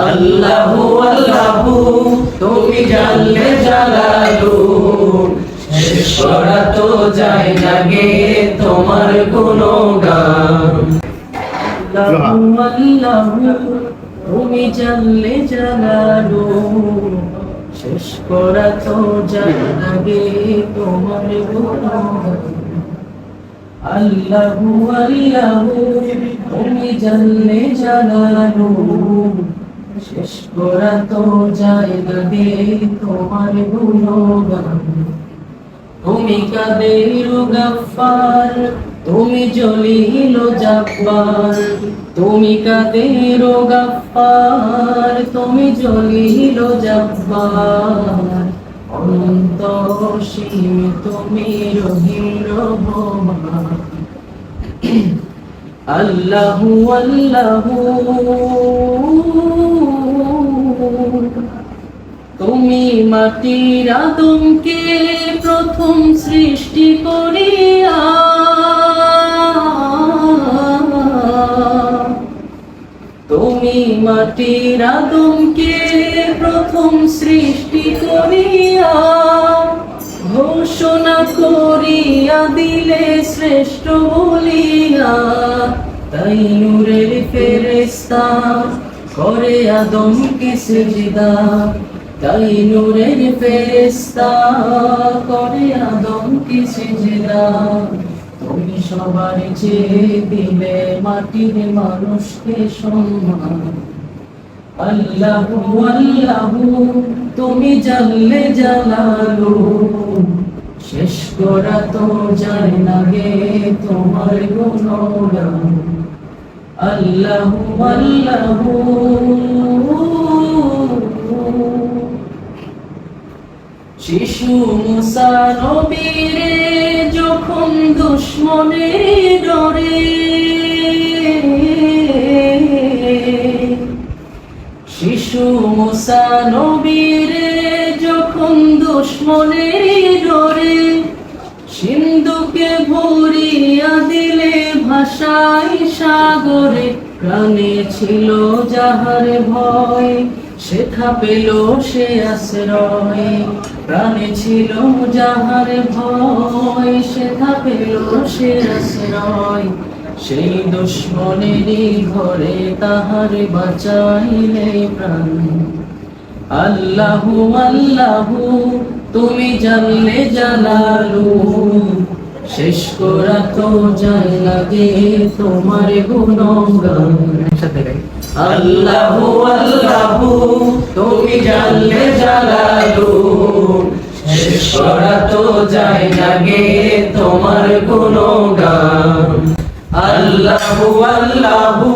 আল্লাহু আল্লাহু তুমি জানলে জালালু, শেষ করা তো যায় না গে তোমার গুণগান। আল্লাহু আল্লাহু তুমি জানলে জালালু, শেষ করা তো যায় না গে তোমার গুণগান। আল্লাহু আল্লাহু তুমি জানলে জালালু, শেষ করা তো যায় না গে তোমার গুণগান। তুমি কাদের গফফার, তুমি জলিল জব্বার, তুমি কাদের গফফার, তুমি জলিল জব্বার, অনন্ত অসীম তুমি রহিম রহমান। আল্লাহু আল্লাহু তুমি মাটির আদমকে প্রথম সৃষ্টি করিয়া, তুমি মাটির আদমকে প্রথম সৃষ্টি করিয়া, ঘোষণা করিয়া দিলে শ্রেষ্ঠ বলিয়া, তাই নূরের ফেরেশতা করে আদমকে সিজদা, তাই নূরের ফেরেশতা করে আদমকে সিজদা। তুমি সবার চেয়ে দিলে মাটির মানুষকে সম্মান। আল্লাহু আল্লাহু তুমি জানলে জালালু, শেষ করা তো যায় না গে তোমার গুণগান। আল্লাহু আল্লাহু শিশু মুসা নবীরে যখন দুশমনের ডরে, শিশু মুসা নবীরে যখন দুশমনের ডরে, সিন্ধুকে ভরিয়া দিলে ভাষায় সাগরে, প্রাণে ছিল যাহার ভয় সেথা পেল সে আশ্রয়, প্রাণে ছিল যাহার ভয় সেথা পেল সে আশ্রয়, সেই দুশমনেরই ঘরে তাহার বাঁচাইলে প্রাণ। আল্লাহু আল্লাহু তুমি জানলে জালালু, শেষ করা তো যায় না গে তোমার গুণগান। আল্লাহু আল্লাহু তুমি জানলে জালালু, শেষ করা তো যায় না গে তোমার গুণগান। আল্লাহু আল্লাহু